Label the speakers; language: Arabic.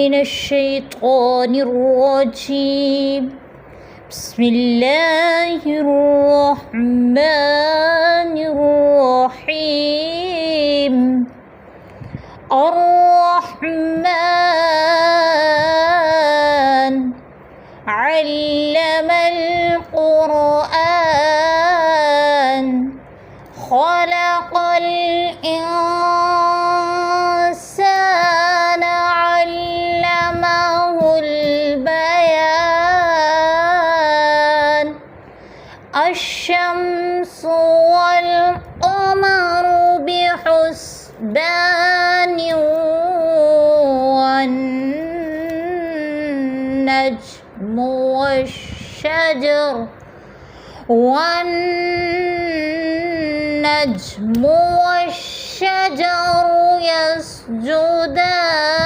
Speaker 1: من الشيطان الرجيم. بسم الله الرحمن الرحيم. الرحمن علم القرآن خلق الإنسان علمه البيان. الشمس والقمر بحسبان والنجم والشجر يسجدان